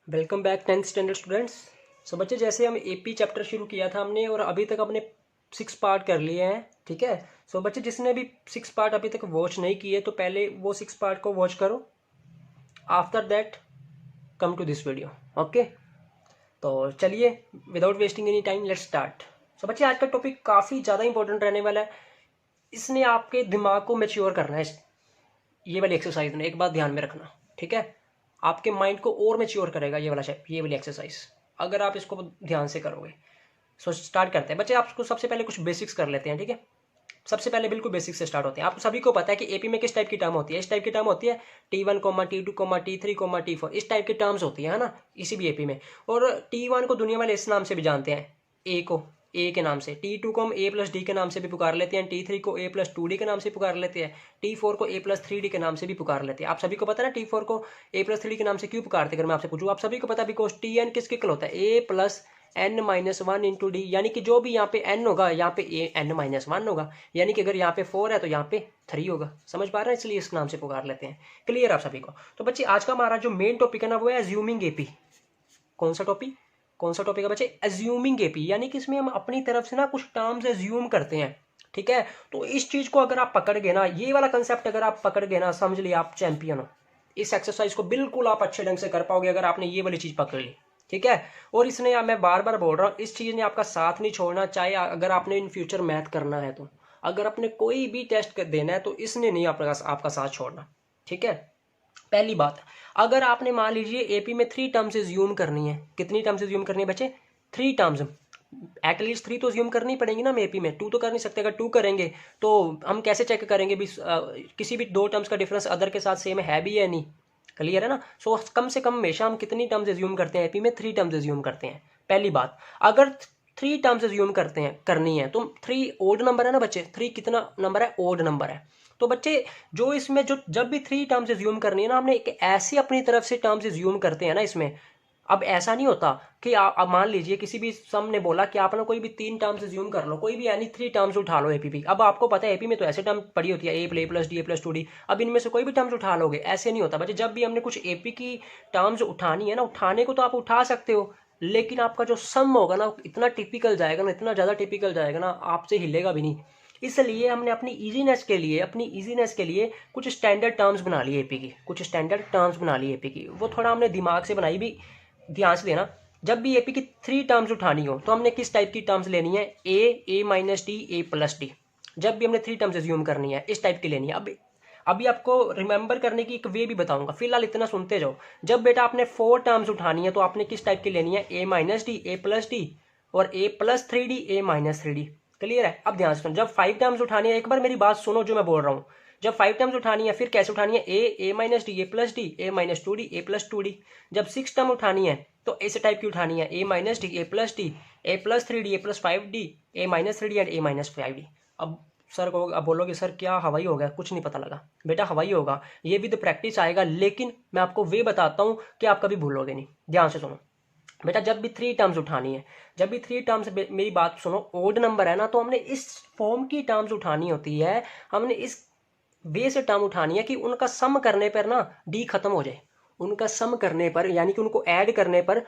Welcome back 10th standard students. So बच्चे, जैसे हम एपी चैप्टर शुरू किया था हमने और अभी तक अपने 6 पार्ट कर लिए हैं। ठीक है। सो बच्चे, जिसने भी 6 पार्ट अभी तक वॉच नहीं किए तो पहले वो 6 पार्ट को वॉच करो। After that come to this video. Okay, तो चलिए without wasting any time let's start. So बच्चे, आज का टॉपिक काफ़ी ज़्यादा इंपॉर्टेंट रहने वाला है। इसने आपके दिमाग को मैच्योर करना है। ये वाली एक्सरसाइज ने एक बात ध्यान में रखना, ठीक है। आपके माइंड को और मैच्योर करेगा ये वाली एक्सरसाइज, अगर आप इसको ध्यान से करोगे। सो स्टार्ट करते हैं बच्चे। आपको सबसे पहले कुछ बेसिक्स कर लेते हैं, ठीक है। सबसे पहले बिल्कुल बेसिक से स्टार्ट होते हैं। आप सभी को पता है कि एपी में किस टाइप की टर्म होती है। इस टाइप की टर्म होती है T1, T2, T3, T4, इस टाइप की टर्म्स होती है ना, इसी भी एपी में। और T1 को दुनिया वाले इस नाम से भी जानते हैं, ए को ए के नाम से। T2 को हम A+D के नाम से भी पुकार लेते हैं। T3 को A+2D के नाम से पुकार लेते हैं। T4 को A+3D के नाम से भी पुकार लेते हैं। आप सभी को पता है ना T4 को A+3D के नाम से क्यों पुकारते हैं। अगर मैं आपसे पूछूं, आप सभी को पता है बिकॉज Tn किसके इक्वल होता है, A+n-1 इंटू डी। यानी कि जो भी यहाँ पे n होगा यहाँ पे n-1 होगा। यानी कि अगर यहाँ पे 4 है तो यहाँ पे 3 होगा। समझ पा रहे हैं, इसलिए इस नाम से पुकार लेते हैं। क्लियर आप सभी को। तो बच्चे, आज का हमारा जो मेन टॉपिक है ना वो है एज्यूमिंग एपी। कौन सा टॉपिक है बच्चे? Assuming AP. यानी कि इसमें हम अपनी तरफ से ना कुछ टर्म्स एज्यूम करते हैं, ठीक है। तो इस चीज को अगर आप पकड़ गए ना, ये वाला कंसेप्ट अगर आप पकड़ गए ना, समझ लिया आप चैंपियन हो। इस एक्सरसाइज को बिल्कुल आप अच्छे ढंग से कर पाओगे अगर आपने ये वाली चीज पकड़ ली, ठीक है। और इसने, मैं बार बार बोल रहा हूँ, इस चीज ने आपका साथ नहीं छोड़ना, चाहे अगर आपने इन फ्यूचर मैथ करना है तो, अगर आपने कोई भी टेस्ट देना है तो इसने नहीं आपका साथ छोड़ना, ठीक है। पहली बात, अगर आपने मान लीजिए एपी में 3 टर्म्स ज्यूम करनी है। कितनी टर्म्स ज्यूम करनी है बच्चे? 3 टर्म्स। एटलीस्ट 3 तो ज्यूम करनी पड़ेंगी ना। हम एपी में 2 तो कर नहीं सकते। अगर 2 करेंगे तो हम कैसे चेक करेंगे भी किसी भी 2 टर्म्स का डिफरेंस अदर के साथ सेम है भी या नहीं। क्लियर है ना। सो कम से कम हमेशा हम कितनी टर्म्स ज्यूम करते हैं एपी में? 3 टर्म्स ज्यूम करते हैं। पहली बात, अगर 3 टर्म्स ज्यूम करते हैं करनी है तो 3 ओड नंबर है ना बच्चे। 3 कितना नंबर है? ओड नंबर है। तो बच्चे, जो इसमें जो जब भी 3 टर्म्स ज्यूम करनी है ना, हमने एक ऐसी अपनी तरफ से टर्म्स ज्यूम करते हैं ना इसमें। अब ऐसा नहीं होता कि आप मान लीजिए किसी भी सम ने बोला कि आप ना कोई भी 3 टर्म्स ज्यूम कर लो, कोई भी यानी 3 टर्म्स उठा लो एपी। अब आपको पता है एपी में तो ऐसे टर्म पड़ी होती है A+D, A+2D। अब इनमें से कोई भी टर्म्स उठा लोगे, ऐसे नहीं होता बच्चे। जब भी हमने कुछ एपी की टर्म्स उठानी है ना, उठाने को तो आप उठा सकते हो, लेकिन आपका जो सम होगा ना इतना टिपिकल जाएगा ना, इतना ज़्यादा टिपिकल जाएगा ना, आपसे हिलेगा भी नहीं। इसलिए हमने अपनी इजीनेस के लिए कुछ स्टैंडर्ड टर्म्स बना लिए एपी की, कुछ स्टैंडर्ड टर्म्स बना लिए एपी की। वो थोड़ा हमने दिमाग से बनाई भी, ध्यान से देना। जब भी एपी की 3 टर्म्स उठानी हो तो हमने किस टाइप की टर्म्स लेनी है? A-D, A+D। जब भी हमने 3 टर्म्स एज्यूम करनी है इस टाइप की लेनी है। अभी आपको रिमेंबर करने की एक वे भी बताऊंगा, फिलहाल इतना सुनते जाओ। जब बेटा आपने 4 टर्म्स उठानी है तो आपने किस टाइप की लेनी है? A-D, A+D और A+3D, A-3D। क्लियर है। अब ध्यान से सुनो, जब 5 टर्म्स उठानी है, एक बार मेरी बात सुनो जो मैं बोल रहा हूँ। जब 5 टर्म्स उठानी है फिर कैसे उठानी है? A-D, A+D, A-2D, A+2D। जब 6 टर्म उठानी है तो इस टाइप की उठानी है A-D, A+D, A+3D, A+5D, A-3D and A-5D। अब सर को अब बोलोगे सर क्या हवाई हो गया, कुछ नहीं पता लगा। बेटा हवाई होगा, ये भी तो प्रैक्टिस आएगा, लेकिन मैं आपको वे बताता हूँ कि आप कभी भूलोगे नहीं। ध्यान से सुनो बेटा, जब भी 3 टर्म्स उठानी है, जब भी 3 टर्म्स, मेरी बात सुनो, ओड नंबर है ना, तो हमने इस फॉर्म की टर्म्स उठानी होती है। हमने इस वे से टर्म उठानी है कि उनका सम करने पर ना डी खत्म हो जाए। उनका सम करने पर यानी कि उनको ऐड करने पर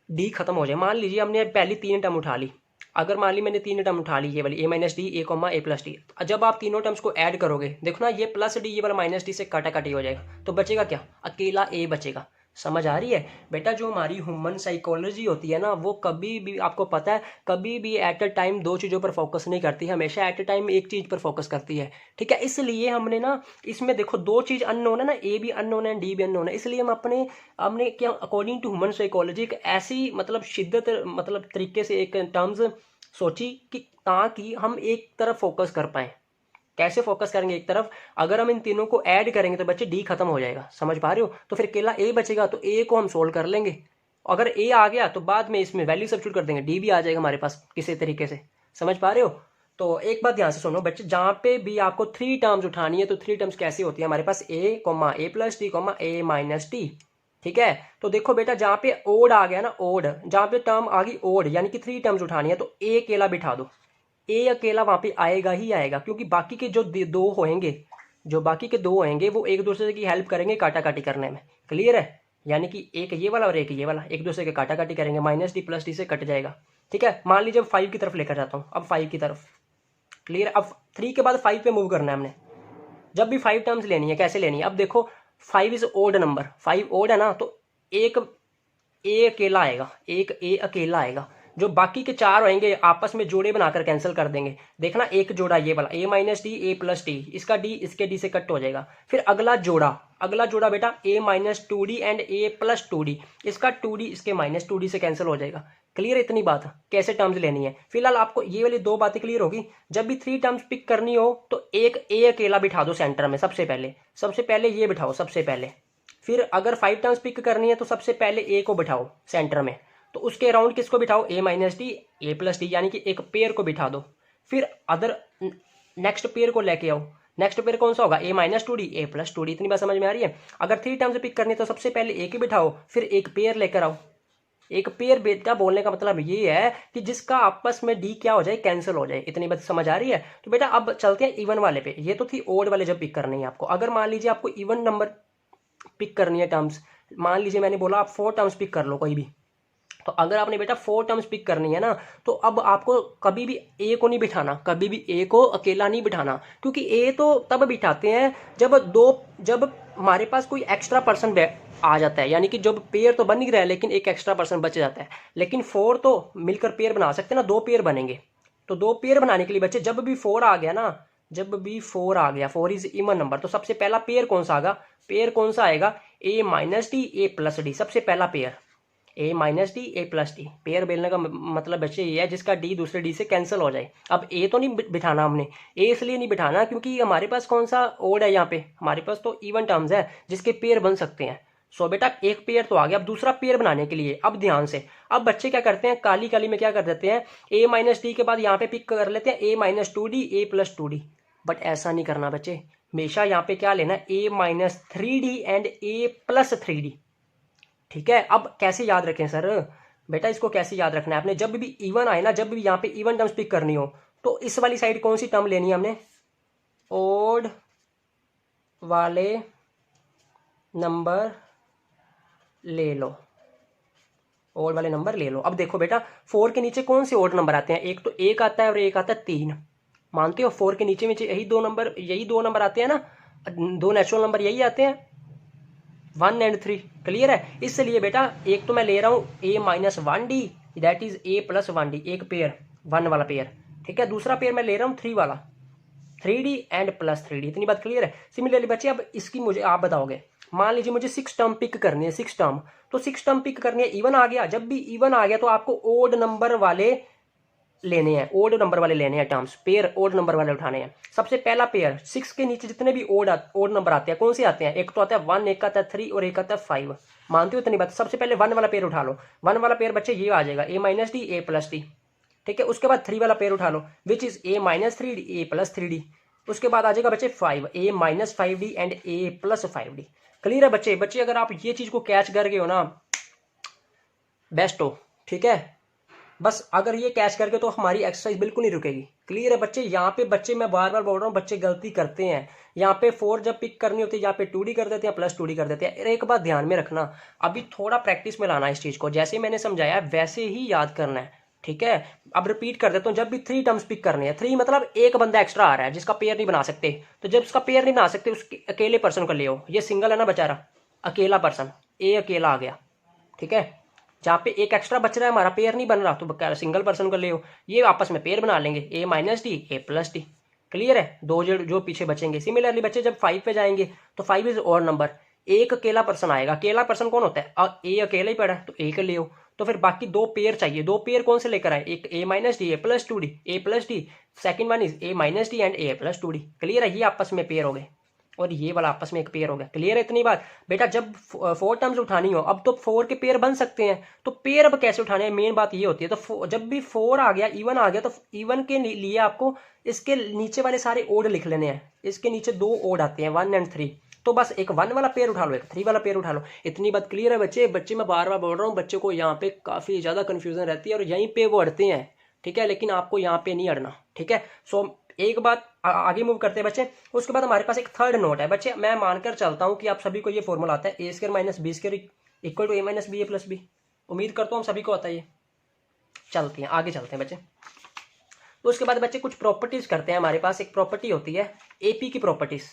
डी खत्म हो जाए। मान लीजिए हमने पहली 3 टर्म उठा ली। अगर मान ली मैंने 3 टर्म उठा ली, ये वाली A-D, A+D। जब आप तीनों टर्म्स को ऐड करोगे, देखो ना, ये +D ये वाला -D से काटा-काटी हो जाएगा, तो बचेगा क्या? अकेला A बचेगा। समझ आ रही है बेटा? जो हमारी ह्यूमन साइकोलॉजी होती है ना, वो कभी भी, आपको पता है, कभी भी एट अ टाइम 2 चीज़ों पर फोकस नहीं करती, हमेशा एट अ टाइम एक चीज़ पर फोकस करती है, ठीक है। इसलिए हमने ना इसमें देखो 2 चीज़ अननोन है ना, ए भी अननोन है, डी भी अननोन है। इसलिए हमने क्या, अकॉर्डिंग टू ह्यूमन साइकोलॉजी, एक ऐसी मतलब शिद्दत मतलब तरीके से एक टर्म्स सोची कि ताकि हम एक तरफ फोकस कर पाए। कैसे फोकस करेंगे एक तरफ? अगर हम इन तीनों को ऐड करेंगे तो बच्चे डी खत्म हो जाएगा। समझ पा रहे हो? तो फिर अकेला ए बचेगा, तो ए को हम सोल्व कर लेंगे। अगर ए आ गया तो बाद में इसमें वैल्यू सब्स्टिट्यूट कर देंगे, डी भी आ जाएगा हमारे पास किसी तरीके से। समझ पा रहे हो? तो एक बात ध्यान से सुनो बच्चे, जहां पे भी आपको 3 टर्म्स उठानी है तो 3 टर्म्स कैसी होती है हमारे पास? A+D, A-D। ठीक है। तो देखो बेटा, जहां पे ओड आ गया ना, ओड, जहां पे टर्म आ गई ओड यानी कि 3 टर्म्स उठानी है, तो ए अकेला बिठा दो। ए अकेला वहां पे आएगा ही आएगा, क्योंकि बाकी के जो दो होंगे, जो बाकी के 2 होंगे वो एक दूसरे की हेल्प करेंगे काटा काटी करने में। क्लियर है? यानी कि एक ये वाला और एक ये वाला एक दूसरे के काटा काटी करेंगे, माइनस डी प्लस डी से कट जाएगा। ठीक है, मान लीजिए अब 5 की तरफ लेकर जाता हूँ, अब 5 की तरफ। क्लियर, अब 3 के बाद 5 पे मूव करना है हमने। जब भी 5 टर्म्स लेनी है, कैसे लेनी है, अब देखो 5 इज ओड नंबर, 5 ओड है ना, तो एक ए अकेला आएगा, एक ए अकेला आएगा। जो बाकी के 4 होंगे आपस में जोड़े बनाकर कैंसिल कर देंगे। देखना एक जोड़ा ये वाला A minus D A plus D, इसका डी इसके डी से कट हो जाएगा। फिर अगला जोड़ा बेटा A minus two D and A plus two D, इसका टू डी इसके माइनस टू डी से कैंसिल हो जाएगा। क्लियर, इतनी बात कैसे टर्म्स लेनी है। फिलहाल आपको ये वाली 2 बातें क्लियर होगी। जब भी 3 टर्म्स पिक करनी हो तो एक ए अकेला बिठा दो सेंटर में, सबसे पहले ये बिठाओ सबसे पहले। फिर अगर 5 टर्म्स पिक करनी है तो सबसे पहले ए को बिठाओ सेंटर में, तो उसके अराउंड किसको बिठाओ, A minus D A plus D, यानी कि एक पेयर को बिठा दो। फिर अदर नेक्स्ट पेयर को लेके आओ। नेक्स्ट पेयर कौन सा होगा, A minus two D A plus two D. इतनी बात समझ में आ रही है। अगर 3 टर्म्स पिक करनी है तो सबसे पहले ए की बिठाओ, फिर एक पेयर लेकर आओ। एक पेयर बेटा बोलने का मतलब ये है कि जिसका आपस में डी क्या हो जाए, कैंसिल हो जाए। इतनी बात समझ आ रही है। तो बेटा अब चलते हैं इवन वाले पे। ये तो थी ओड वाले जब पिक करनी है आपको। अगर मान लीजिए आपको इवन नंबर पिक करनी है टर्म्स, मान लीजिए मैंने बोला आप 4 टर्म्स पिक कर लो कोई भी, तो अगर आपने बेटा 4 टर्म्स पिक करनी है ना, तो अब आपको कभी भी ए को नहीं बिठाना, कभी भी ए को अकेला नहीं बिठाना। क्योंकि ए तो तब बिठाते हैं जब हमारे पास कोई एक्स्ट्रा पर्सन आ जाता है, यानी कि जब पेयर तो बन ही रहा है लेकिन एक एक्स्ट्रा पर्सन बच जाता है। लेकिन 4 तो मिलकर पेयर बना सकते हैं ना, 2 पेयर बनेंगे। तो 2 पेयर बनाने के लिए बच्चे जब भी 4 आ गया ना, जब भी 4 आ गया, 4 इज इवन नंबर, तो सबसे पहला पेयर कौन सा आएगा, A minus D A plus D. सबसे पहला pair A minus D A plus D. Pair बेलने का मतलब बच्चे ये है जिसका डी दूसरे डी से कैंसिल हो जाए। अब ए तो नहीं बिठाना हमने, ए इसलिए नहीं बिठाना क्योंकि हमारे पास कौन सा ओड है, यहाँ पे हमारे पास तो इवन टर्म्स है जिसके पेयर बन सकते हैं। सो बेटा एक पेयर तो आ गया। अब दूसरा पेयर बनाने के लिए अब ध्यान से, अब बच्चे क्या करते हैं, काली काली में क्या कर देते हैं, ए माइनस डी के बाद यहाँ पे पिक कर लेते हैं A minus two D A plus two D. But ऐसा नहीं करना बच्चे, हमेशा यहाँ पे क्या लेना, A minus three D and A plus three D. ठीक है, अब कैसे याद रखें सर, बेटा इसको कैसे याद रखना है आपने, जब भी इवन आए ना, जब भी यहाँ पे इवन टर्म्स पिक करनी हो तो इस वाली साइड कौन सी टर्म लेनी है हमने, ओड वाले नंबर ले लो, ओड वाले नंबर ले लो। अब देखो बेटा 4 के नीचे कौन से ओड नंबर आते हैं, एक तो 1 आता है और एक आता है 3। मानते हो 4 के नीचे यही दो नंबर आते हैं ना, 2 नेचुरल नंबर यही आते हैं, 1 एंड 3। क्लियर है। इसलिए बेटा एक तो मैं ले रहा हूँ A minus one D, that is A plus one D, एक पेयर 1 वाला पेयर। ठीक है, दूसरा पेयर मैं ले रहा हूँ 3 वाला, 3D एंड प्लस 3D। इतनी बात क्लियर है। सिमिलरली बच्चे अब इसकी मुझे आप बताओगे, मान लीजिए मुझे 6 टर्म पिक करनी है, 6 टर्म, तो 6 टर्म पिक करनी है, इवन आ गया। जब भी इवन आ गया तो आपको ओड नंबर वाले लेने हैं, ओड नंबर वाले लेने हैं टर्म्स, पेयर ओड नंबर वाले उठाने हैं। सबसे पहला पेयर 6 के नीचे जितने भी ओड नंबर आते हैं कौन से आते हैं, एक तो आता है 1, एक आता है 3 और एक आता है 5। मानते हो इतनी बात। सबसे पहले 1 वाला पेयर उठा लो, 1 वाला पेयर बच्चे ये आ जाएगा A minus D A plus D. ठीक है, उसके बाद 3 वाला पेयर उठा लो which is A minus three D A plus three D. उसके बाद आ जाएगा बच्चे 5, A minus 5D and A plus 5D। Clear है बच्चे अगर आप ये चीज को कैच कर गए हो ना, बेस्ट हो। ठीक है, बस अगर ये कैच करके तो हमारी एक्सरसाइज बिल्कुल नहीं रुकेगी। क्लियर है बच्चे। यहाँ पे बच्चे मैं बार बार बोल रहा हूँ, बच्चे गलती करते हैं। यहाँ पे 4 जब पिक करनी होती है, यहाँ पे 2D कर देते हैं, प्लस 2D कर देते हैं। एक बात ध्यान में रखना, अभी थोड़ा प्रैक्टिस में लाना है इस चीज को, जैसे मैंने समझाया वैसे ही याद करना है। ठीक है, अब रिपीट कर देता हूँ। जब भी 3 टर्म्स पिक करने हैं, 3 मतलब एक बंदा एक्स्ट्रा आ रहा है जिसका पेयर नहीं बना सकते, तो जब उसका पेयर नहीं बना सकते उसके अकेले पर्सन को ले आओ। ये सिंगल है ना बेचारा, अकेला पर्सन, ए अकेला आ गया। ठीक है, जहाँ पे एक एक्स्ट्रा बच रहा है, हमारा पेयर नहीं बन रहा, तो सिंगल पर्सन को ले आओ। ये आपस में पेयर बना लेंगे, A minus D A plus D. Clear है, 2 जो पीछे बचेंगे। सिमिलरली बच्चे जब 5 पे जाएंगे तो 5 इज ऑड नंबर, एक अकेला पर्सन आएगा। अकेला पर्सन कौन होता है, ए अकेला ही पड़ा है तो ए के ले आओ। तो फिर बाकी 2 पेयर चाहिए, 2 पेयर कौन से लेकर आए, एक A minus D A plus two D, A plus D, second one is A minus D and A plus two D. Clear है, ये आपस में पेयर हो गए और ये वाला आपस में एक पेयर हो गया। क्लियर है इतनी बात। बेटा जब 4 टर्म्स उठानी हो, अब तो 4 के पेयर बन सकते हैं, तो पेयर अब कैसे उठाने हैं, मेन बात ये होती है। तो जब भी 4 आ गया, इवन आ गया, तो इवन के लिए आपको इसके नीचे वाले सारे ओड लिख लेने हैं। इसके नीचे 2 ओड आते हैं, 1 एंड 3। तो बस एक 1 वाला पेयर उठा लो, एक 3 वाला पेयर उठा लो। इतनी बात क्लियर है बच्चे मैं बार बार बोल रहा हूँ, बच्चों को यहाँ पे काफी ज्यादा कंफ्यूजन रहती है और यहीं पे वो अड़ते हैं। ठीक है, लेकिन आपको यहाँ पे नहीं अड़ना। ठीक है, सो एक बात आगे मूव करते हैं बच्चे। उसके बाद हमारे पास एक थर्ड नोट है बच्चे। मैं मानकर चलता हूँ कि आप सभी को ये फॉर्मूला आता है, A square minus B square equal to A minus B A plus B. उम्मीद करता हूँ हम सभी को आता है ये। चलते हैं आगे, चलते हैं बच्चे। तो उसके बाद बच्चे कुछ प्रॉपर्टीज करते हैं। हमारे पास एक प्रॉपर्टी होती है एपी की प्रॉपर्टीज।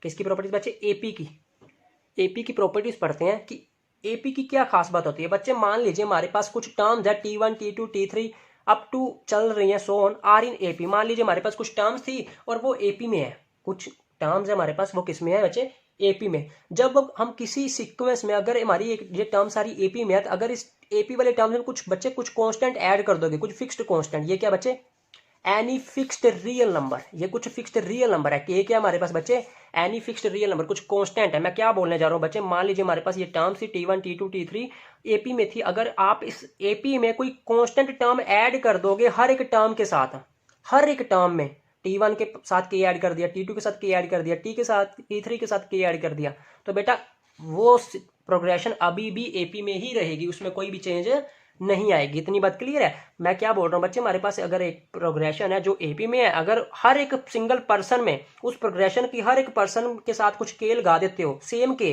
किसकी प्रॉपर्टीज बच्चे? एपी की। एपी की प्रॉपर्टीज पढ़ते हैं कि एपी की क्या खास बात होती है। बच्चे मान लीजिए हमारे पास कुछ टर्म्स है T1 T2 T3 up to चल रही है, so on are in AP. मान लीजिए हमारे पास कुछ टर्म्स थी और वो एपी में है। कुछ टर्म्स है हमारे पास, वो किस में है बच्चे? एपी में। जब हम किसी सीक्वेंस में अगर हमारी ये टर्म सारी एपी में है, तो अगर इस एपी वाले टर्म्स में कुछ बच्चे कुछ कांस्टेंट ऐड कर दोगे, कुछ फिक्स्ड कांस्टेंट, ये क्या बच्चे? Any fixed real number. ये कुछ फिक्स्ड रियल नंबर है कि ये क्या हमारे पास बच्चे? एनी फिक्स्ड रियल नंबर, कुछ कांस्टेंट है। मैं क्या बोलने जा रहा हूँ बच्चे? मान लीजिए हमारे पास ये टर्म थी T1 T2 T3 एपी में थी। अगर आप इस एपी में कोई कांस्टेंट टर्म ऐड कर दोगे हर एक टर्म के साथ, हर एक टर्म में T1 के साथ के ऐड कर दिया, T2 के साथ के ऐड कर दिया, T के साथ T3 के साथ के ऐड कर दिया, तो बेटा वो प्रोग्रेशन अभी भी एपी में ही रहेगी, उसमें कोई भी चेंज नहीं आएगी। इतनी बात क्लियर है? मैं क्या बोल रहा हूँ बच्चे, हमारे पास अगर एक प्रोग्रेशन है जो एपी में है, अगर हर एक सिंगल पर्सन में उस प्रोग्रेशन की हर एक पर्सन के साथ कुछ के लगा देते हो, सेम के,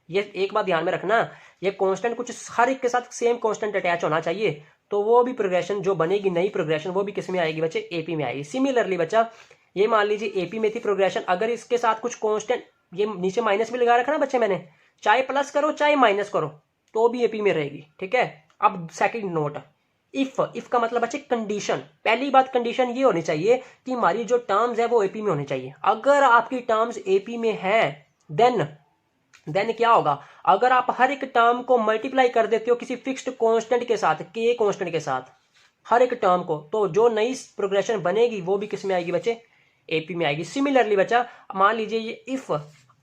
ये एक बात ध्यान में रखना, ये कांस्टेंट कुछ हर एक के साथ सेम कांस्टेंट अटैच होना चाहिए, तो वो भी प्रोग्रेशन जो बनेगी, नई प्रोग्रेशन, वो भी किस में आएगी बच्चे? एपी में आएगी। सिमिलरली बच्चा, ये मान लीजिए एपी में थी प्रोग्रेशन, अगर इसके साथ कुछ कांस्टेंट, ये नीचे माइनस भी लगा रखा ना बच्चे मैंने, चाहे प्लस करो चाहे माइनस करो तो भी एपी में रहेगी। ठीक है। अब सेकंड नोट, इफ का मतलब बच्चे कंडीशन। पहली बात, कंडीशन ये होनी चाहिए कि हमारी जो टर्म्स है वो एपी में होनी चाहिए। अगर आपकी टर्म्स एपी में है देन क्या होगा? अगर आप हर एक टर्म को मल्टीप्लाई कर देते हो किसी फिक्स्ड कांस्टेंट के साथ, के कांस्टेंट के साथ, हर एक टर्म को, तो जो नई प्रोग्रेशन बनेगी वो भी किस में आएगी बच्चे? एपी में आएगी। सिमिलरली बच्चा, मान लीजिए ये इफ,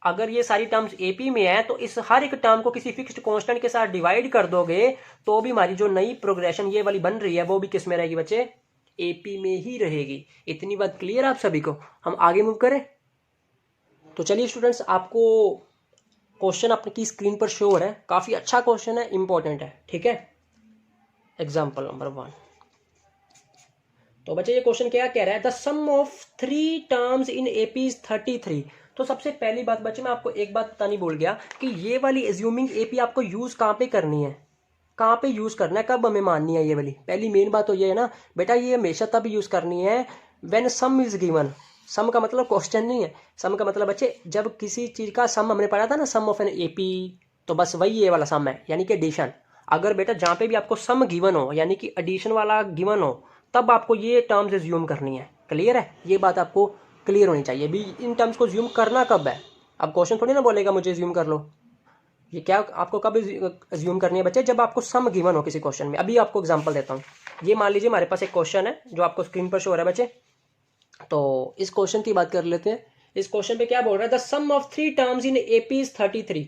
अगर ये सारी टर्म्स एपी में है तो इस हर एक टर्म को किसी फिक्स्ड कांस्टेंट के साथ डिवाइड कर दोगे तो भी हमारी जो नई प्रोग्रेशन ये वाली बन रही है वो भी किस में रहेगी बच्चे? एपी में ही रहेगी। इतनी बात क्लियर आप सभी को? हम आगे मूव करें। तो चलिए स्टूडेंट्स, आपको क्वेश्चन आपकी स्क्रीन पर शो हो रहा है, काफी अच्छा क्वेश्चन है, इंपॉर्टेंट है। ठीक है। Example number 1। तो बच्चे ये क्वेश्चन क्या कह रहा है? The sum of 3 terms in AP is 33। तो सबसे पहली बात बच्चे, मैं आपको एक बात बतानी भूल गया कि ये वाली एज्यूमिंग एपी आपको यूज कहाँ पे करनी है, कहाँ पे यूज करना है, कब हमें माननी है ये वाली? पहली मेन बात तो ये है ना बेटा, ये हमेशा तब यूज करनी है व्हेन सम इज गिवन। सम का मतलब क्वेश्चन नहीं है, सम का मतलब बच्चे जब किसी चीज का सम हमने पढ़ा था ना, सम ऑफ एन एपी, तो बस वही ये वाला सम है, यानी कि एडिशन। अगर बेटा जहाँ पे भी आपको सम गिवन हो, यानी कि एडिशन वाला गिवन हो, तब आपको ये टर्म्स एज्यूम करनी है। क्लियर है? ये बात आपको क्लियर होनी चाहिए। भी इन टर्म्स को ज्यूम करना कब है? अब क्वेश्चन थोड़ी ना बोलेगा मुझे ज्यूम कर लो, ये क्या आपको कब ज्यूम करनी है बच्चे? जब आपको सम गिवन हो किसी क्वेश्चन में। अभी आपको एग्जांपल देता हूँ। ये मान लीजिए हमारे पास एक क्वेश्चन है जो आपको स्क्रीन पर शो हो रहा है बच्चे। तो इस क्वेश्चन की बात कर लेते हैं। इस क्वेश्चन पे क्या बोल रहा है? The sum of 3 terms in AP is 33।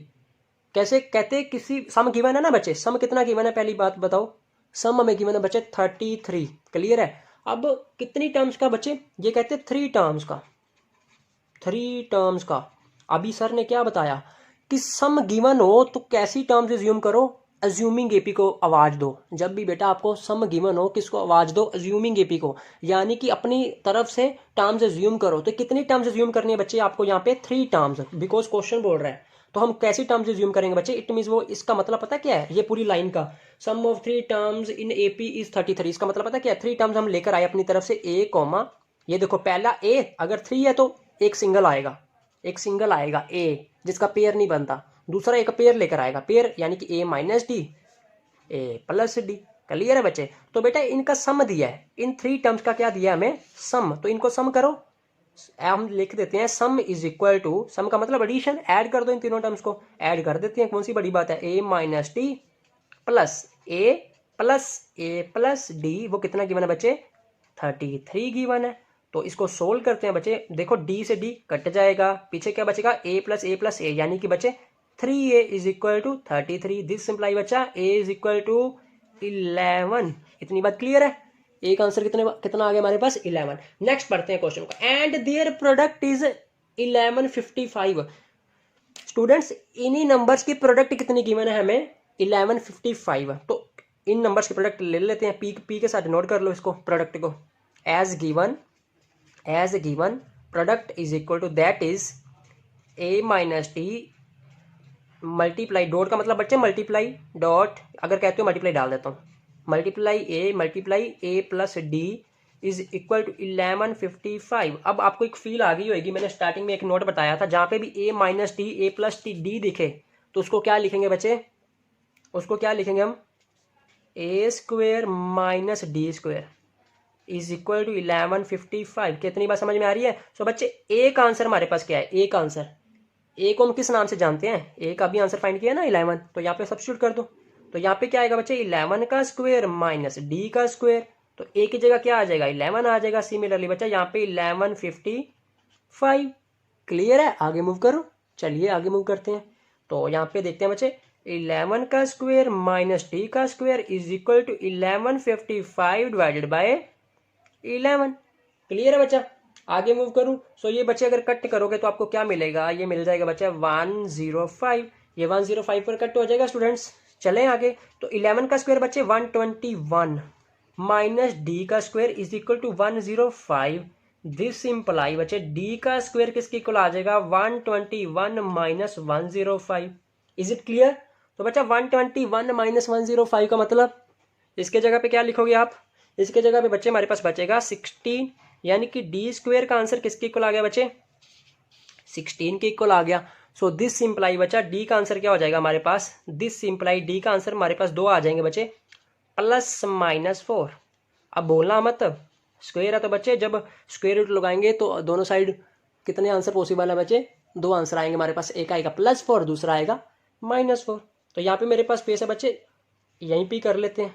कैसे कहते? किसी सम गिवन है ना बच्चे, सम कितना गिवन है पहली बात बताओ? सम हमें गिवन है बच्चे 33। क्लियर है? अब कितनी टर्म्स का बच्चे? ये कहते हैं 3 टर्म्स का, 3 टर्म्स का। अभी सर ने क्या बताया कि सम गिवन हो तो कैसी टर्म्स एज्यूम करो? अज्यूमिंग एपी को आवाज दो। जब भी बेटा आपको सम गिवन हो, किसको आवाज दो? अज्यूमिंग एपी को, यानी कि अपनी तरफ से टर्म्स एज्यूम करो। तो कितनी टर्म्स एज्यूम करनी है बच्चे आपको यहाँ पे? 3 टर्म्स, बिकॉज क्वेश्चन बोल रहा है। तो हम कैसी टर्म्स एज्यूम करेंगे बच्चे? इट मींस वो, इसका मतलब पता क्या है? ये पूरी लाइन का sum of 3 terms in AP is 33, इसका मतलब पता क्या है? 3 टर्म्स हम लेकर आए अपनी तरफ से, ए कॉमा, ये देखो पहला ए, अगर 3 है तो एक सिंगल आएगा, एक सिंगल आएगा ए, जिसका पेयर नहीं बनता। दूसरा एक पेयर लेकर आएगा, पेयर यानी कि ए minus D, A plus D. Clear है बच्चे? तो बेटा इनका सम दिया है, इन 3 टर्म्स का क्या दिया हमें? सम। तो इनको सम करो, हम लिख देते हैं सम इज इक्वल टू, सम का मतलब एडिशन, ऐड कर दो इन तीनों टर्म्स को, ऐड कर देते हैं। कौन सी बड़ी बात है? ए माइनस डी प्लस ए प्लस डी, वो कितना गिवन है बच्चे? 33 गिवन है। तो इसको सोल्व करते हैं बच्चे। देखो डी से डी कट जाएगा, पीछे क्या बचेगा? ए प्लस ए, यानी कि बच्चे 3a is equal to 33। This simply बच्चा a इज इक्वल टू 11। इतनी बात क्लियर है? एक आंसर कितना आ गया हमारे पास? 11। नेक्स्ट पढ़ते हैं क्वेश्चन को। And their product is 1155। Students इन्हीं नंबर्स की प्रोडक्ट कितनी गिवन है हमें? 1155। तो इन नंबर्स की प्रोडक्ट ले लेते हैं, पी के साथ नोट कर लो इसको, प्रोडक्ट को। As given product is equal to, that is a minus D multiply, dot का मतलब बच्चे मल्टीप्लाई, डॉट अगर कहते हो मल्टीप्लाई डाल देता हूँ, multiply A plus D is equal to 1155। अब आपको एक फील आ गई होगी, मैंने स्टार्टिंग में एक नोट बताया था, जहाँ पे भी A minus D A plus D दिखे तो उसको क्या लिखेंगे बच्चे, उसको क्या लिखेंगे हम, A square minus D square is equal to 1155। कितनी बात समझ में आ रही है? सो बच्चे ए का आंसर हमारे पास क्या है, ए का आंसर, ए को हम किस नाम से जानते हैं, ए का भी आंसर फाइंड किया ना 11, तो यहाँ पे सब्स्टिट्यूट कर दो, तो यहाँ पे क्या आएगा बच्चे 11 का स्क्वायर माइनस डी का स्क्वायर, तो ए की जगह क्या आ जाएगा 11 आ जाएगा। सिमिलरली बच्चा यहाँ पे 1155। क्लियर है? आगे मूव करो, चलिए आगे मूव करते हैं। तो यहाँ पे देखते हैं बच्चे 11 का स्क्वायर माइनस डी का square is equal to 1155 divided by 11। Clear है बच्चा? आगे मूव करूं, सो ये बच्चे अगर कट करोगे तो आपको क्या मिलेगा, ये मिल जाएगा बच्चा 105, ये 105 पर कट हो जाएगा स्टूडेंट्स। चलें आगे, तो 11 का स्क्वायर बच्चे 121 माइनस डी का square is equal to 105। This implies बच्चे डी का स्क्वायर किसके इक्वल आ जाएगा 121 माइनस 105। Is it clear? तो बच्चा 121 माइनस 105 का मतलब इसके जगह पे क्या लिखोगे आप, इसके जगह पे बच्चे हमारे पास बचेगा 16, यानी कि डी स्क्वायर का आंसर किसके इक्वल आ गया बच्चे 16 के इक्वल आ गया। सो दिस सिंप्लाई बच्चा डी का आंसर क्या हो जाएगा हमारे पास, दिस सिंप्लाई डी का आंसर हमारे पास 2 आ जाएंगे बच्चे प्लस माइनस 4। अब बोलना मत, स्क्वायर है तो बच्चे जब स्क्वायर रूट लगाएंगे तो दोनों साइड कितने आंसर पॉसिबल है बच्चे, 2 आंसर आएंगे हमारे पास, एक आएगा +4 दूसरा आएगा -4। तो यहाँ पे मेरे पास स्पेस है बच्चे, यहीं पे कर लेते हैं।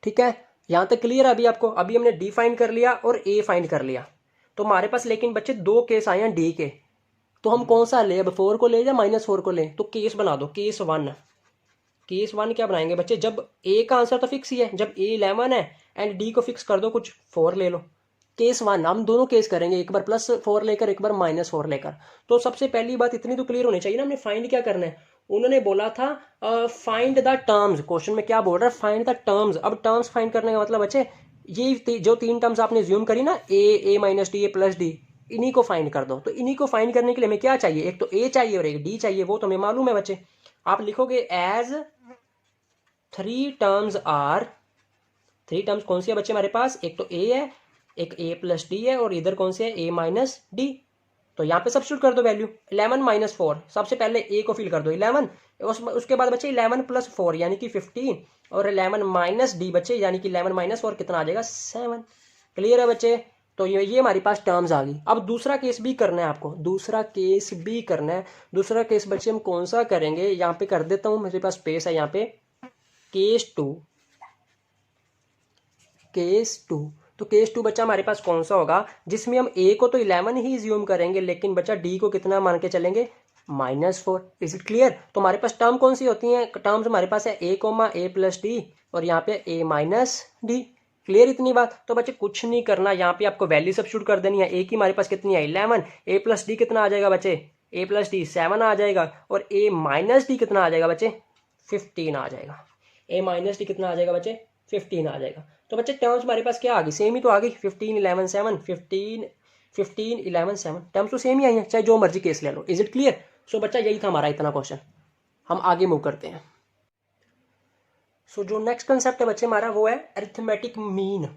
ठीक है, यहाँ तक क्लियर है अभी आपको? अभी हमने डी फाइंड कर लिया और ए फाइंड कर लिया, तो हमारे पास लेकिन बच्चे 2 केस आए हैं डी के, तो हम कौन सा ले, अब 4 को ले या -4 को ले? तो केस बना दो, केस 1। केस 1 क्या बनाएंगे बच्चे, जब ए का आंसर तो फिक्स ही है, जब ए 11 है एंड डी को फिक्स कर दो, कुछ 4 ले लो। केस 1 हम दोनों केस करेंगे, एक बार +4 लेकर एक बार -4 लेकर। तो सबसे पहली बात इतनी तो क्लियर होनी चाहिए ना, हमने फाइंड क्या करना है। उन्होंने बोला था फाइंड द टर्म्स, क्वेश्चन में क्या बोल रहा है फाइंड द टर्म्स। अब टर्म्स फाइंड करने का मतलब बच्चे ये जो 3 टर्म्स आपने ज्यूम करी ना, A minus D A plus D, इन्हीं को फाइंड कर दो। तो इन्हीं को फाइंड करने के लिए हमें क्या चाहिए, एक तो ए चाहिए और एक डी चाहिए, वो तो हमें मालूम है बच्चे। आप लिखोगे एज 3 टर्म्स आर, 3 टर्म्स कौन सी है बच्चे हमारे पास, एक तो ए है, एक ए प्लस डी है और इधर कौन से है ए माइनस डी। तो यहाँ पे सब्स्टिट्यूट कर दो वैल्यू, 11 - 4, सबसे पहले ए को फिल कर दो 11, उसके बाद बच्चे 11 + 4 यानी कि 15 और 11 माइनस डी बच्चे यानी कि 11 - 4 कितना आ जाएगा 7। क्लियर है बच्चे? तो ये हमारे पास टर्म्स आ गई। अब दूसरा केस भी करना है आपको, दूसरा केस भी करना है। दूसरा केस बच्चे हम कौन सा करेंगे, यहाँ पे कर देता हूँ, मेरे पास स्पेस है यहाँ पे, केस 2। तो केस 2 बच्चा हमारे पास कौन सा होगा, जिसमें हम ए को तो 11 ही ज्यूम करेंगे, लेकिन बच्चा डी को कितना मान के चलेंगे -4। Is it clear? तो हमारे पास टर्म कौन सी होती हैं, टर्म्स हमारे पास है ए प्लस डी और यहाँ पे ए माइनस डी। क्लियर इतनी बात? तो बच्चे कुछ नहीं करना, यहाँ पे आपको वैल्यू सब्स्टिट्यूट कर देनी है। ए की हमारे पास कितनी है 11, ए प्लस डी कितना आ जाएगा बच्चे, ए प्लस डी 7 आ जाएगा और ए माइनस डी कितना आ जाएगा बच्चे 15 आ जाएगा। ए माइनस डी कितना आ जाएगा बच्चे 15 आ जाएगा। तो बच्चे टर्म्स हमारे पास क्या आ गई, सेम ही तो आ गई, 15 11 7, 15 11 7, टर्म्स तो सेम ही आई हैं, चाहे जो मर्जी केस ले लो। Is it clear? सो बच्चा यही था हमारा इतना क्वेश्चन। हम आगे मूव करते हैं। सो जो नेक्स्ट कंसेप्ट है बच्चे हमारा वो है अरिथमेटिक मीन।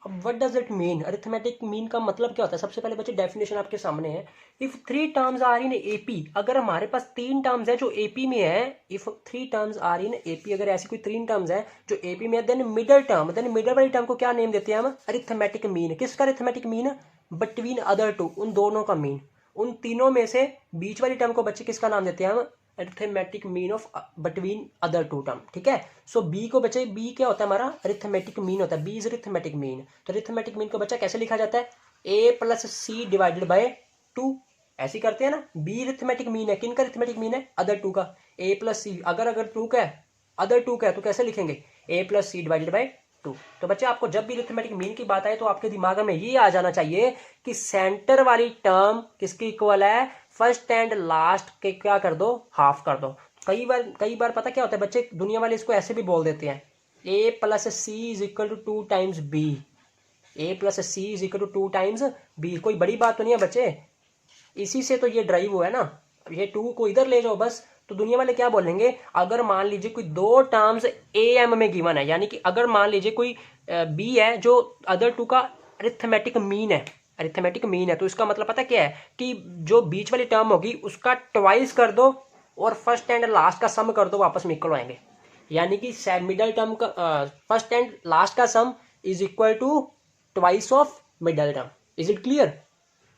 अब what does it mean, arithmetic mean का मतलब क्या होता है? सबसे पहले बच्चे डेफिनेशन आपके सामने है। If 3 terms are in AP, अगर हमारे पास 3 टर्म्स है जो एपी में है, if 3 terms are in AP, अगर ऐसी कोई 3 टर्म्स है जो एपी में है, देन मिडल वाली टर्म को क्या नेम देते हैं हम, अरिथमेटिक मीन। किसका arithmetic mean? Between other two, उन दोनों का मीन। उन तीनों में से बीच वाली टर्म को बच्चे किसका नाम देते हैं हम, arithmetic mean of between other 2 term. ठीक है, सो बी को बच्चे, बी क्या होता है हमारा, अरिथमेटिक मीन होता है, बी इज अरिथमेटिक मीन। तो अरिथमेटिक मीन को बच्चा कैसे लिखा जाता है, ए प्लस सी डिवाइडेड बाय 2, ऐसे करते हैं ना। बी अरिथमेटिक मीन है, किन का अरिथमेटिक मीन है, अदर 2 का। ए प्लस सी, अगर 2 का है, अदर 2 का है, तो कैसे लिखेंगे, ए प्लस सी डिवाइडेड बाय 2। तो बच्चे आपको जब भी अरिथमेटिक मीन की बात आए तो आपके दिमाग में ये आ जाना चाहिए कि सेंटर वाली टर्म किसकी इक्वल है, फर्स्ट एंड लास्ट के क्या कर दो, हाफ कर दो। कई बार पता क्या होता है बच्चे, दुनिया वाले इसको ऐसे भी बोल देते हैं, A plus C is equal to 2 times B, A plus C is equal to 2 times B. कोई बड़ी बात तो नहीं है बच्चे, इसी से तो ये ड्राइव हुआ है ना। ये 2 को इधर ले जाओ बस, तो दुनिया वाले क्या बोलेंगे, अगर मान लीजिए कोई 2 टर्म्स AM में गिवन है, यानी कि अगर मान लीजिए कोई B है जो अदर 2 का अरिथमेटिक मीन है, अरिथमेटिक मीन है, तो इसका मतलब पता क्या है कि जो बीच वाली टर्म होगी उसका ट्वाइस कर दो और फर्स्ट एंड लास्ट का सम कर दो, वापस में इक्वल आएंगे। यानी कि मिडल टर्म का फर्स्ट एंड लास्ट का sum is equal to twice of middle term. Is it clear?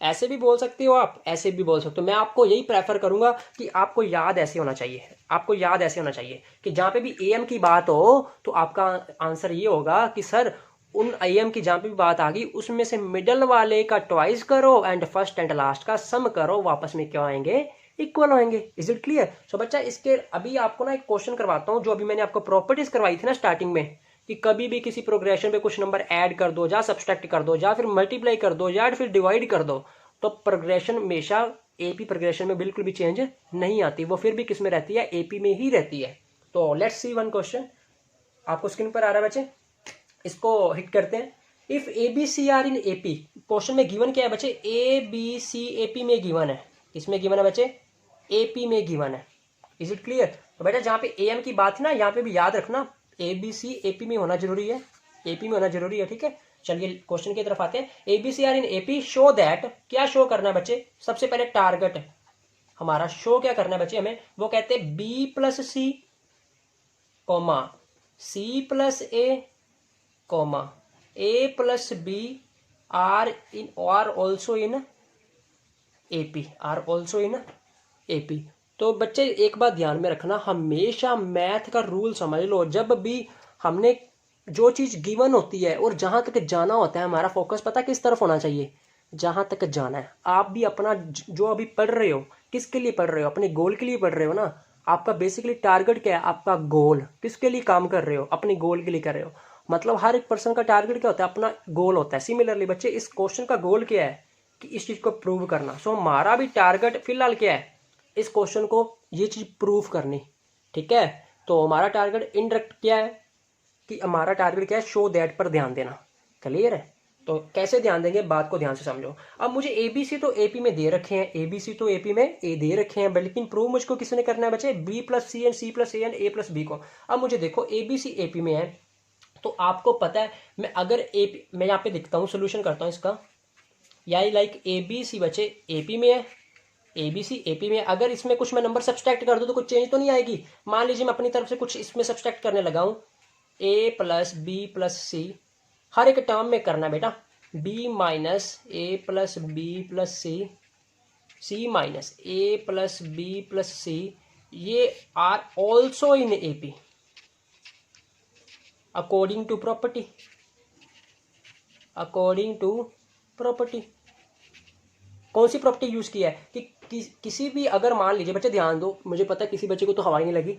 ऐसे भी बोल सकते हो आप, ऐसे भी बोल सकते हो। मैं आपको यही प्रेफर करूंगा कि आपको याद ऐसे होना चाहिए, आपको याद ऐसे होना चाहिए कि जहां पे भी AM की बात हो तो आपका आंसर ये होगा कि सर उन AM की जहां पे भी बात आ गई उसमें से मिडल वाले का ट्वाइस करो एंड फर्स्ट एंड लास्ट का सम करो, वापस में क्या आएंगे, इक्वल होंगे। Is it clear? सो बच्चा इसके अभी आपको ना एक क्वेश्चन करवाता हूँ, जो अभी मैंने आपको प्रॉपर्टीज करवाई थी ना स्टार्टिंग में, कि कभी भी किसी प्रोग्रेशन पे कुछ नंबर ऐड कर दो, या सब्सट्रैक्ट कर दो, या फिर मल्टीप्लाई कर दो, या फिर डिवाइड कर दो, तो प्रोग्रेशन हमेशा AP प्रोग्रेशन में बिल्कुल भी चेंज नहीं आती, वो फिर भी किस में रहती है, AP में ही रहती है। तो लेट्स सी वन क्वेश्चन, आपको स्क्रीन पर आ रहा है बच्चे, इसको हिट करते हैं। If ABC are in AP, question में गिवन क्या है बच्चे, ABC AP में गिवन है, किसमें गिवन है बच्चे, AP में गिवन है। Is it clear? तो बेटा जहाँ पे AM की बात है ना, यहाँ पे भी याद रखना ABC AP में होना जरूरी है, AP में होना जरूरी है, ठीक है। चलिए क्वेश्चन की तरफ आते हैं। ABC are in AP show that, क्या शो करना है बच्चे, सबसे पहले टारगेट हमारा शो क्या करना है बच्चे हमें, वो कहते हैं B plus C comma C plus A comma A plus B are also in AP, are also in AP। तो बच्चे एक बात ध्यान में रखना, हमेशा मैथ का रूल समझ लो, जब भी हमने जो चीज़ गिवन होती है और जहां तक जाना होता है, हमारा फोकस पता किस तरफ होना चाहिए, जहां तक जाना है। आप भी अपना जो अभी पढ़ रहे हो, किसके लिए पढ़ रहे हो, अपने गोल के लिए पढ़ रहे हो ना। आपका बेसिकली टारगेट क्या है, आपका गोल, किसके लिए काम कर रहे हो, अपने गोल के लिए कर रहे हो। मतलब हर एक पर्सन का टारगेट क्या होता है, अपना गोल होता है। सिमिलरली बच्चे इस क्वेश्चन का गोल क्या है कि इस चीज़ को प्रूव करना। सो हमारा भी टारगेट फिलहाल क्या है, इस क्वेश्चन को ये चीज़ प्रूव करनी, ठीक है। तो हमारा टारगेट इनडायरेक्ट क्या है कि हमारा टारगेट क्या है, शो दैट पर ध्यान देना। क्लियर है? तो कैसे ध्यान देंगे, बात को ध्यान से समझो। अब मुझे ABC तो AP में दे रखे हैं, ABC तो AP में ए दे रखे हैं, लेकिन प्रूव मुझको किसने करना है बच्चे, B plus C and C plus A and A plus B को। अब मुझे देखो ABC AP में है, तो आपको पता है मैं अगर AP, मैं यहाँ पे लिखता हूँ, सोल्यूशन करता हूँ इसका, यानी लाइक ABC बच्चे AP में है, ABC AP में, अगर इसमें कुछ मैं नंबर सब्सट्रैक्ट कर दूं तो कुछ चेंज तो नहीं आएगी। मान लीजिए मैं अपनी तरफ से कुछ इसमें सब्सट्रैक्ट करने लगा हूं, A plus B plus C, हर एक टर्म में करना बेटा, B minus A plus B plus C, C minus A plus B plus C, ये are also in AP according to property, according to property. कौन सी प्रॉपर्टी यूज किया है कि किसी भी, अगर मान लीजिए बच्चे ध्यान दो, मुझे पता है किसी बच्चे को तो हवा ही नहीं लगी,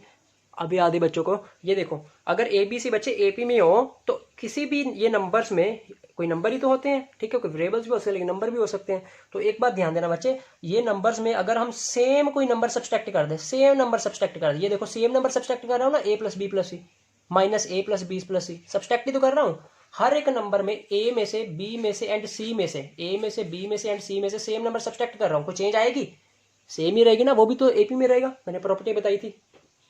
अभी आधे बच्चों को, ये देखो अगर ABC बच्चे AP में हो तो किसी भी ये नंबर्स में कोई नंबर ही तो होते हैं, ठीक है, कोई वेरिएबल्स भी हो सकते हैं लेकिन नंबर भी हो सकते हैं। तो एक बात ध्यान देना बच्चे, ये नंबर्स में अगर हम सेम कोई नंबर सब्सट्रैक्ट कर दें, सेम नंबर सब्सट्रैक्ट कर दें, ये देखो सेम नंबर सब्सट्रैक्ट कर रहा हूँ ना, A plus B plus C minus A plus B plus C, subtract ही तो कर रहा हूँ। हर एक नंबर में A में से B में से एंड C में से, A में से B में से एंड C में से सेम नंबर सब्सट्रैक्ट कर रहा हूँ, कोई चेंज आएगी, सेम ही रहेगी ना, वो भी तो AP में रहेगा, मैंने प्रॉपर्टी बताई थी।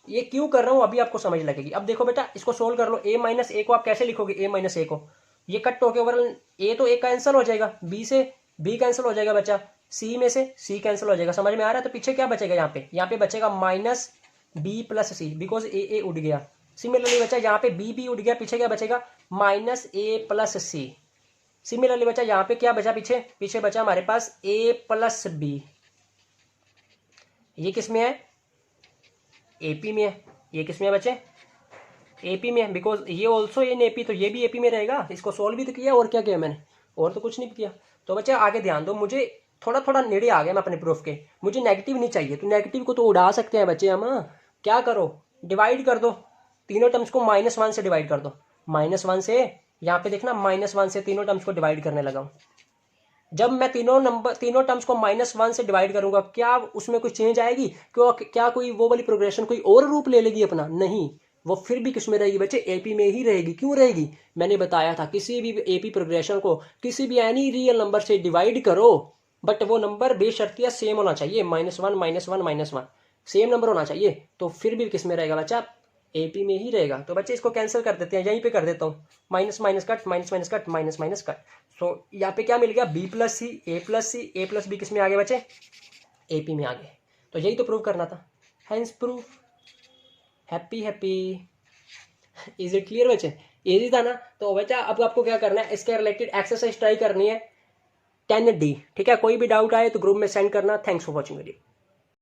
ये क्यों कर रहा हूं अभी आपको समझ लगेगी। अब देखो बेटा इसको सोल्व कर लो, A माइनस A को आप कैसे लिखोगे, A माइनस A को, ये कट होके ओवरऑल A तो A कैंसिल हो जाएगा, B से B कैंसिल हो जाएगा बच्चा, C में से C कैंसिल हो जाएगा, समझ में आ रहा है। तो पीछे क्या बचेगा, यहाँ पे बचेगा minus B plus C, because A उड़ गया। सिमिलरली बच्चा यहाँ पे B उड़ गया, पीछे क्या बचेगा, minus A plus C। Similarly बच्चा यहाँ पे क्या बचा, पीछे बचा हमारे पास A प्लस B, ये किस में है, AP में है। ये किस में है बच्चे, AP में है, बिकॉज ये ऑल्सो इन AP, तो ये भी AP में रहेगा। इसको सोल्व भी तो किया, और क्या किया मैंने, और तो कुछ नहीं किया। तो बच्चे आगे ध्यान दो, मुझे थोड़ा थोड़ा नेड़े आ गया मैं अपने प्रूफ के, मुझे नेगेटिव नहीं चाहिए। तो नेगेटिव को तो उड़ा सकते हैं बच्चे हम, क्या करो, डिवाइड कर दो, तीनों टर्म्स को -1 से डिवाइड कर दो, -1 से, यहाँ पे देखना -1 से तीनों टर्म्स को डिवाइड करने लगा हूँ। जब मैं तीनों टर्म्स को -1 से डिवाइड करूंगा, क्या उसमें कोई चेंज आएगी, क्या कोई वो वाली प्रोग्रेशन कोई और रूप ले लेगी अपना, नहीं, वो फिर भी किस में रहेगी बच्चे, AP में ही रहेगी। क्यों रहेगी, मैंने बताया था किसी भी AP प्रोग्रेशन को किसी भी एनी रियल नंबर से डिवाइड करो बट वो नंबर बेशर्तिया सेम होना चाहिए, -1 -1 -1 सेम नंबर होना चाहिए। तो फिर भी किस में रहेगा बच्चा, AP में ही रहेगा। तो बच्चे इसको कैंसिल कर देते हैं, यहीं पे कर देता हूँ, minus minus cut, minus minus cut, minus minus cut. So यहाँ पे क्या मिल गया, B plus C, A plus C, A plus B किस में आ गए बच्चे, AP में आ गए। तो यही तो प्रूव करना था, hence proof. Happy happy. Is it clear बच्चे, इजी था ना। तो बच्चा अब आपको क्या करना है, इसके रिलेटेड एक्सरसाइज ट्राई करनी है 10D, ठीक है। कोई भी डाउट आए तो ग्रुप में सेंड करना। Thanks for watching video.